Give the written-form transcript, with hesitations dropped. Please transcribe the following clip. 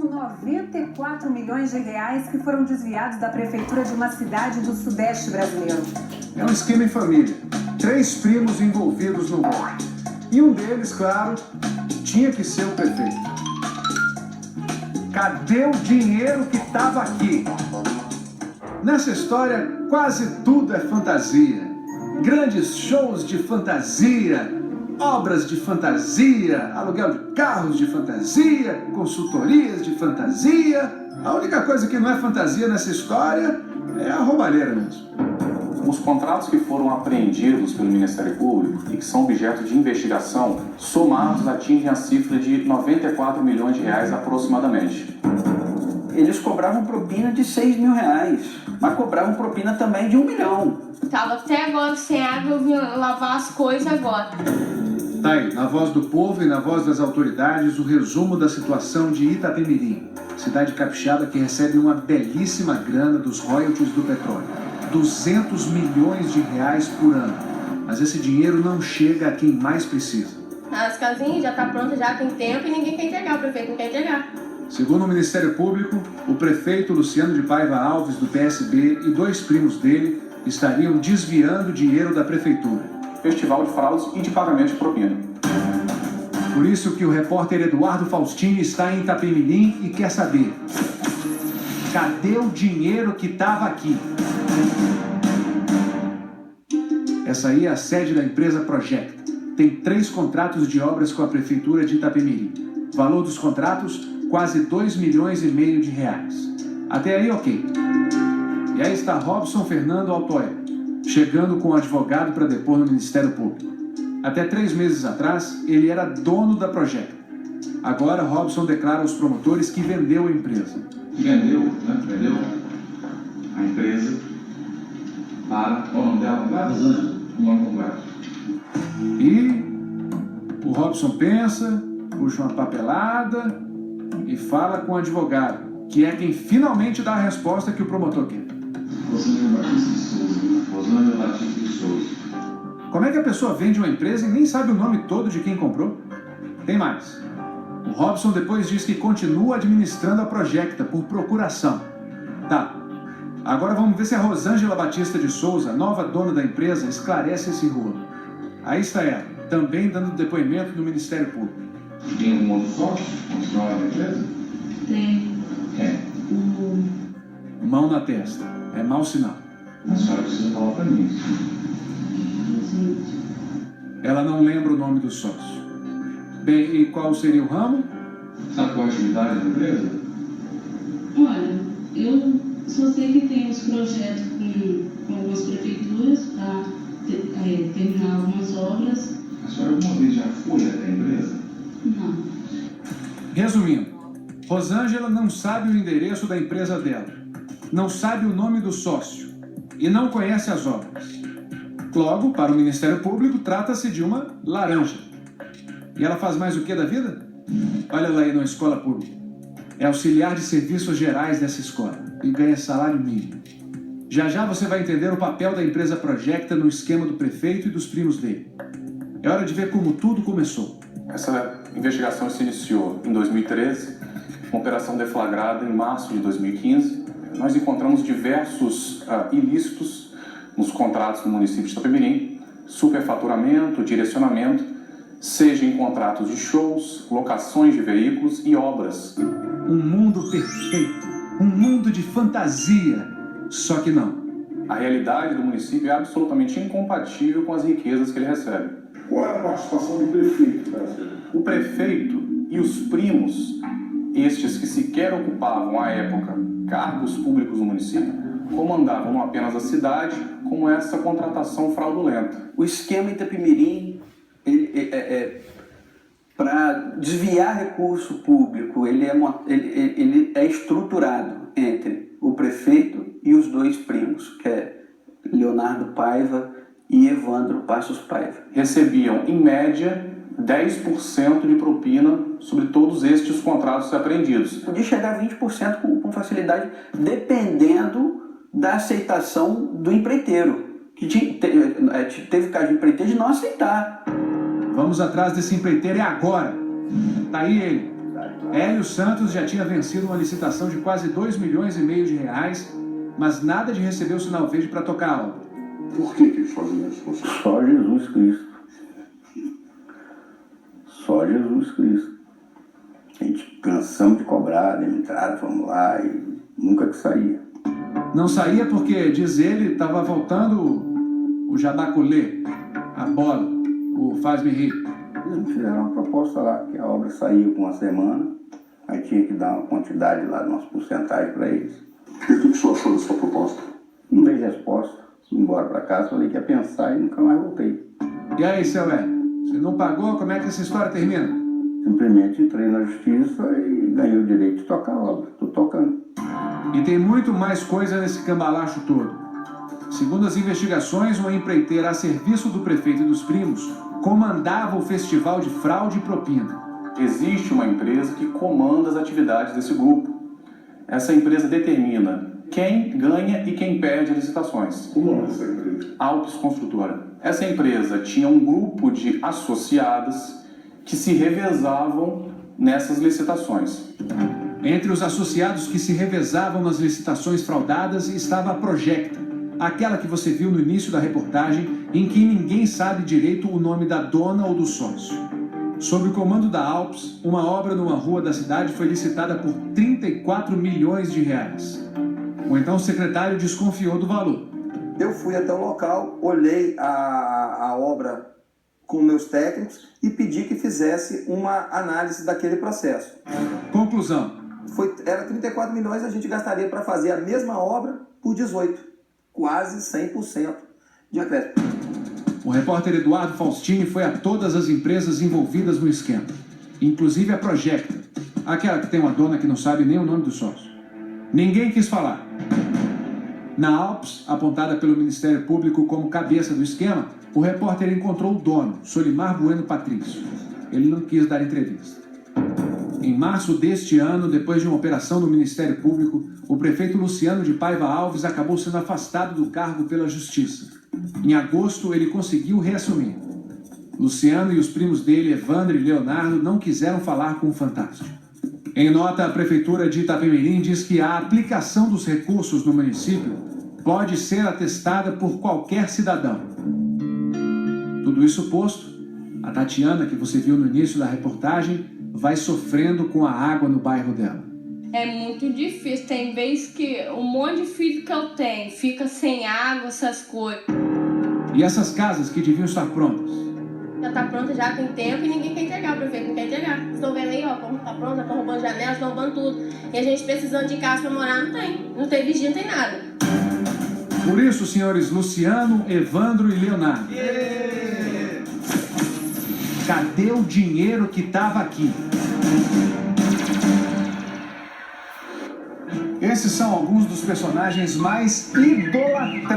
São 94 milhões de reais que foram desviados da prefeitura de uma cidade do sudeste brasileiro. É um esquema em família. 3 primos envolvidos no golpe. E um deles, claro, tinha que ser o prefeito. Cadê o dinheiro que estava aqui? Nessa história, quase tudo é fantasia. Grandes shows de fantasia, obras de fantasia, aluguel de carros de fantasia, consultorias de fantasia. A única coisa que não é fantasia nessa história é a roubalheira mesmo. Os contratos que foram apreendidos pelo Ministério Público e que são objeto de investigação, somados atingem a cifra de 94 milhões de reais aproximadamente. Eles cobravam propina de 6 mil reais, mas cobravam propina também de 1 milhão. Tava até agora sem água, eu vim lavar as coisas agora. Tá aí, na voz do povo e na voz das autoridades, o resumo da situação de Itapemirim, cidade capixaba que recebe uma belíssima grana dos royalties do petróleo. 200 milhões de reais por ano. Mas esse dinheiro não chega a quem mais precisa. As casinhas já tá pronta, já tem tempo e ninguém quer entregar, o prefeito não quer entregar. Segundo o Ministério Público, o prefeito Luciano de Paiva Alves, do PSB, e 2 primos dele estariam desviando dinheiro da prefeitura. Festival de fraudes e de pagamento de propina. Por isso que o repórter Eduardo Faustini está em Itapemirim e quer saber: cadê o dinheiro que estava aqui? Essa aí é a sede da empresa Projecta. Tem 3 contratos de obras com a prefeitura de Itapemirim. Valor dos contratos, quase 2,5 milhões de reais. Até aí, ok. E aí está Robson Fernando Altoia, chegando com um advogado para depor no Ministério Público. Até 3 meses atrás, ele era dono da Projecta. Agora, Robson declara aos promotores que vendeu a empresa. Vendeu a empresa para... Qual o nome dela? O nome completo. E o Robson pensa, puxa uma papelada e fala com o advogado, que é quem finalmente dá a resposta que o promotor quer. Rosângela Batista de Souza. Como é que a pessoa vende uma empresa e nem sabe o nome todo de quem comprou? Tem mais. O Robson depois diz que continua administrando a Projecta por procuração. Tá. Agora vamos ver se a Rosângela Batista de Souza, nova dona da empresa, esclarece esse rolo. Aí está ela, também dando depoimento no Ministério Público. Tem algum outro sócio continuar na empresa? Tem. É. Mão na testa. É mau sinal. A senhora precisa falar para mim. Ela não lembra o nome do sócio. Bem, e qual seria o ramo? Sabe qual é a atividade da empresa? Olha, eu só sei que tem uns projetos com algumas prefeituras para terminar algumas obras. A senhora alguma vez já foi até a empresa? Não. Resumindo, Rosângela não sabe o endereço da empresa dela, não sabe o nome do sócio e não conhece as obras. Logo, para o Ministério Público, trata-se de uma laranja. E ela faz mais o que da vida? Olha lá aí na escola pública. É auxiliar de serviços gerais dessa escola e ganha salário mínimo. Já já você vai entender o papel da empresa Projecta no esquema do prefeito e dos primos dele. É hora de ver como tudo começou. Essa investigação se iniciou em 2013, uma operação deflagrada em março de 2015. Nós encontramos diversos ilícitos nos contratos do município de Itapemirim, superfaturamento, direcionamento, seja em contratos de shows, locações de veículos e obras. Um mundo perfeito, um mundo de fantasia, só que não. A realidade do município é absolutamente incompatível com as riquezas que ele recebe. Qual é a participação do prefeito, Brasil? O prefeito e os primos, estes que sequer ocupavam à época cargos públicos no município, comandavam não apenas a cidade, como essa contratação fraudulenta. O esquema Itapemirim, para desviar recurso público, ele é estruturado entre o prefeito e os 2 primos, que é Leonardo Paiva e Evandro Passos Paiva. Recebiam, em média, 10% de propina sobre todos estes contratos apreendidos. Podia chegar a 20% com facilidade, dependendo da aceitação do empreiteiro. Que teve caso de empreiteiro de não aceitar. Vamos atrás desse empreiteiro, é agora. Tá aí ele, Hélio Santos já tinha vencido uma licitação de quase 2,5 milhões de reais, mas nada de receber o sinal verde para tocar a obra. Por que eles fazem isso? Só Jesus Cristo. Só Jesus Cristo. A gente cansamos de cobrar, de entrada, vamos lá, e nunca que saía. Não saía porque, diz ele, estava faltando o jabaculê, a bola, o faz-me rir. Eles me fizeram uma proposta lá, que a obra saía com uma semana, aí tinha que dar uma quantidade lá, nossa porcentagem para eles. E o que o senhor achou dessa proposta? Não dei resposta, fui embora para casa, falei que ia pensar e nunca mais voltei. E aí, seu Hélio, você não pagou, como é que essa história termina? Simplesmente entrei na justiça e ganhei o direito de tocar a obra. Estou tocando. E tem muito mais coisa nesse cambalacho todo. Segundo as investigações, uma empreiteira a serviço do prefeito e dos primos comandava o festival de fraude e propina. Existe uma empresa que comanda as atividades desse grupo. Essa empresa determina quem ganha e quem perde as licitações. O nome dessa empresa? Alpes Construtora. Essa empresa tinha um grupo de associadas que se revezavam nessas licitações. Entre os associados que se revezavam nas licitações fraudadas estava a Projecta, aquela que você viu no início da reportagem, em que ninguém sabe direito o nome da dona ou do sócio. Sob o comando da Alpes, uma obra numa rua da cidade foi licitada por 34 milhões de reais. O então secretário desconfiou do valor. Eu fui até o local, olhei a obra com meus técnicos e pedi que fizesse uma análise daquele processo. Conclusão. Era 34 milhões, a gente gastaria para fazer a mesma obra por 18. Quase 100% de acréscimo. O repórter Eduardo Faustini foi a todas as empresas envolvidas no esquema, inclusive a Projecta, aquela que tem uma dona que não sabe nem o nome do sócio. Ninguém quis falar. Na Alpes, apontada pelo Ministério Público como cabeça do esquema, o repórter encontrou o dono, Solimar Bueno Patrício. Ele não quis dar entrevista. Em março deste ano, depois de uma operação do Ministério Público, o prefeito Luciano de Paiva Alves acabou sendo afastado do cargo pela Justiça. Em agosto, ele conseguiu reassumir. Luciano e os primos dele, Evandro e Leonardo, não quiseram falar com o Fantástico. Em nota, a Prefeitura de Itapemirim diz que a aplicação dos recursos no município pode ser atestada por qualquer cidadão. Tudo isso posto, a Tatiana, que você viu no início da reportagem, vai sofrendo com a água no bairro dela. É muito difícil, tem vezes que um monte de filho que eu tenho fica sem água, essas coisas. E essas casas que deviam estar prontas? Já tá pronta, já tem tempo e ninguém quer entregar, o prefeito não quer entregar. Estão vendo aí, ó, como tá pronta, estão roubando janelas, estão roubando tudo. E a gente precisando de casa pra morar, não tem vigia, não tem nada. Por isso, senhores Luciano, Evandro e Leonardo, cadê o dinheiro que estava aqui? Esses são alguns dos personagens mais idolatrados